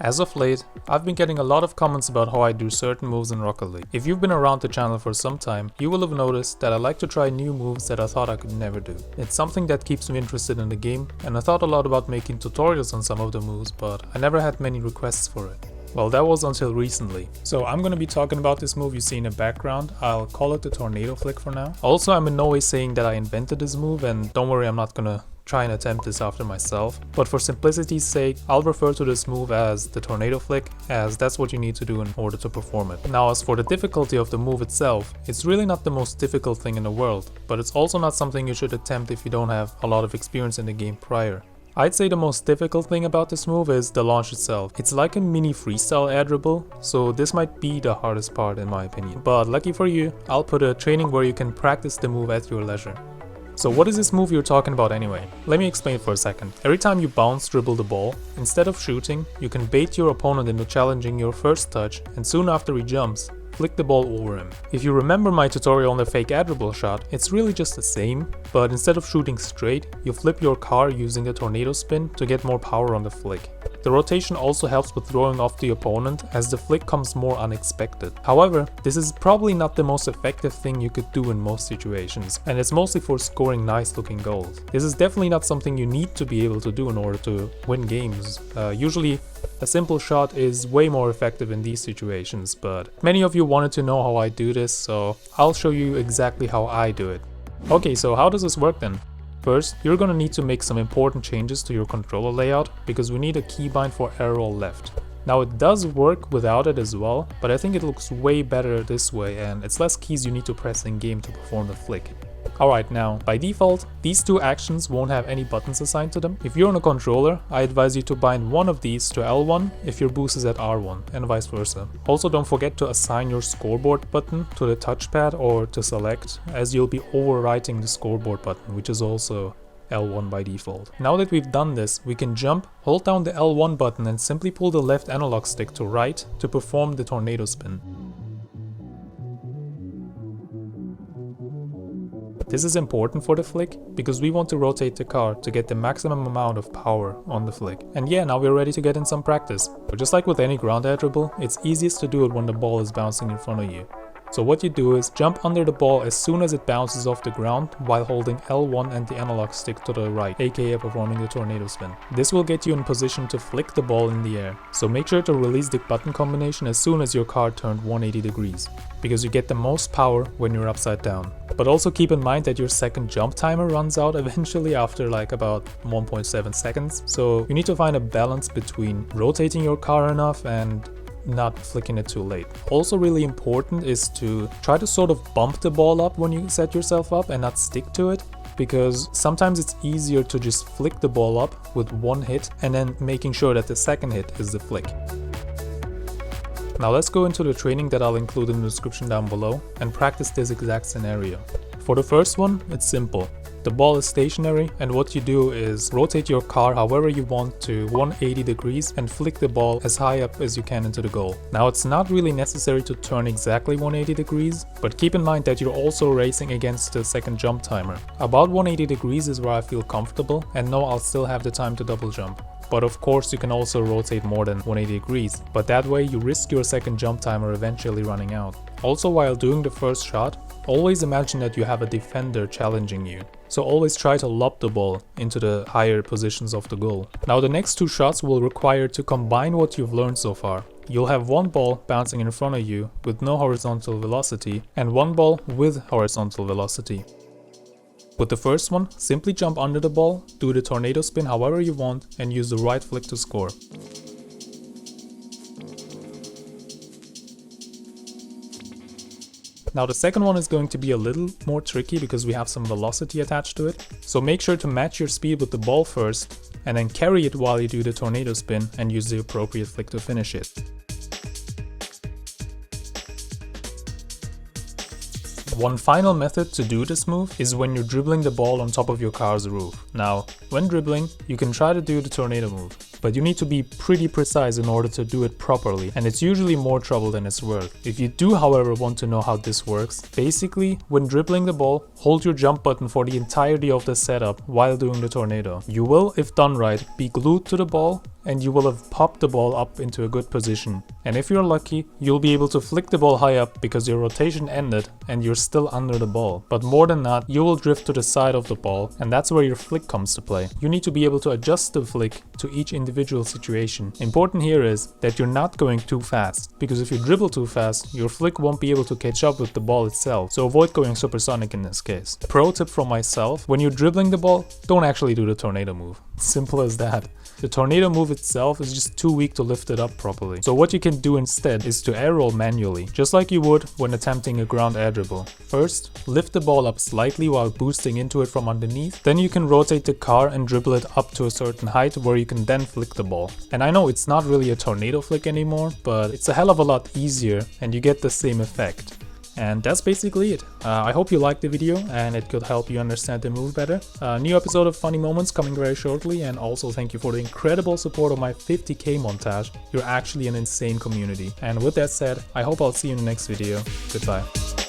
As of late, I've been getting a lot of comments about how I do certain moves in Rocket League. If you've been around the channel for some time, you will have noticed that I like to try new moves that I thought I could never do. It's something that keeps me interested in the game, and I thought a lot about making tutorials on some of the moves, but I never had many requests for it. Well, that was until recently. So I'm gonna be talking about this move you see in the background. I'll call it the tornado flick for now. Also, I'm in no way saying that I invented this move, and don't worry, I'm not gonna try and attempt this after myself, but for simplicity's sake, I'll refer to this move as the tornado flick, as that's what you need to do in order to perform it. Now, as for the difficulty of the move itself, it's really not the most difficult thing in the world, but it's also not something you should attempt if you don't have a lot of experience in the game prior. I'd say the most difficult thing about this move is the launch itself. It's like a mini freestyle air dribble, so this might be the hardest part in my opinion. But lucky for you, I'll put a training where you can practice the move at your leisure. So what is this move you're talking about anyway? Let me explain for a second. Every time you bounce dribble the ball, instead of shooting, you can bait your opponent into challenging your first touch, and soon after he jumps, flick the ball over him. If you remember my tutorial on the fake air dribble shot, it's really just the same, but instead of shooting straight, you flip your car using the tornado spin to get more power on the flick. The rotation also helps with throwing off the opponent, as the flick comes more unexpected. However, this is probably not the most effective thing you could do in most situations, and it's mostly for scoring nice looking goals. This is definitely not something you need to be able to do in order to win games. Usually a simple shot is way more effective in these situations, but many of you wanted to know how I do this, so I'll show you exactly how I do it. Okay, so how does this work then? First, you're gonna need to make some important changes to your controller layout, because we need a keybind for arrow left. Now it does work without it as well, but I think it looks way better this way, and it's less keys you need to press in game to perform the flick. Alright, now, by default, these two actions won't have any buttons assigned to them. If you're on a controller, I advise you to bind one of these to L1 if your boost is at R1, and vice versa. Also, don't forget to assign your scoreboard button to the touchpad or to select, as you'll be overwriting the scoreboard button, which is also L1 by default. Now that we've done this, we can jump, hold down the L1 button and simply pull the left analog stick to right to perform the tornado spin. This is important for the flick, because we want to rotate the car to get the maximum amount of power on the flick. And yeah, now we're ready to get in some practice. But just like with any ground air dribble, it's easiest to do it when the ball is bouncing in front of you. So what you do is jump under the ball as soon as it bounces off the ground while holding L1 and the analog stick to the right, aka performing the tornado spin. This will get you in position to flick the ball in the air. So make sure to release the button combination as soon as your car turned 180 degrees, because you get the most power when you're upside down. But also keep in mind that your second jump timer runs out eventually after like about 1.7 seconds. So you need to find a balance between rotating your car enough and not flicking it too late. Also really important is to try to sort of bump the ball up when you set yourself up and not stick to it, because sometimes it's easier to just flick the ball up with one hit and then making sure that the second hit is the flick. Now let's go into the training that I'll include in the description down below and practice this exact scenario. For the first one, it's simple. The ball is stationary, and what you do is rotate your car however you want to 180 degrees and flick the ball as high up as you can into the goal. Now it's not really necessary to turn exactly 180 degrees, but keep in mind that you're also racing against the second jump timer. About 180 degrees is where I feel comfortable, and know I'll still have the time to double jump. But of course you can also rotate more than 180 degrees, but that way you risk your second jump timer eventually running out. Also, while doing the first shot, always imagine that you have a defender challenging you. So always try to lob the ball into the higher positions of the goal. Now the next two shots will require to combine what you've learned so far. You'll have one ball bouncing in front of you with no horizontal velocity, and one ball with horizontal velocity. With the first one, simply jump under the ball, do the tornado spin however you want, and use the right flick to score. Now the second one is going to be a little more tricky because we have some velocity attached to it. So make sure to match your speed with the ball first, and then carry it while you do the tornado spin and use the appropriate flick to finish it. One final method to do this move is when you're dribbling the ball on top of your car's roof. Now, when dribbling, you can try to do the tornado move, but you need to be pretty precise in order to do it properly, and it's usually more trouble than it's worth. If you do, however, want to know how this works, basically, when dribbling the ball, hold your jump button for the entirety of the setup while doing the tornado. You will, if done right, be glued to the ball, and you will have popped the ball up into a good position. And if you're lucky, you'll be able to flick the ball high up because your rotation ended and you're still under the ball. But more than that, you will drift to the side of the ball, and that's where your flick comes to play. You need to be able to adjust the flick to each individual situation. Important here is that you're not going too fast, because if you dribble too fast, your flick won't be able to catch up with the ball itself, so avoid going supersonic in this case. Pro tip from myself: when you're dribbling the ball, don't actually do the tornado move. Simple as that. The tornado move itself is just too weak to lift it up properly. So what you can do instead is to air roll manually, just like you would when attempting a ground air dribble. First, lift the ball up slightly while boosting into it from underneath. Then you can rotate the car and dribble it up to a certain height where you can then flick the ball. And I know it's not really a tornado flick anymore, but it's a hell of a lot easier and you get the same effect. And that's basically it. I hope you liked the video and it could help you understand the move better. New episode of Funny Moments coming very shortly, and also thank you for the incredible support of my 50k montage. You're actually an insane community. And with that said, I hope I'll see you in the next video. Goodbye.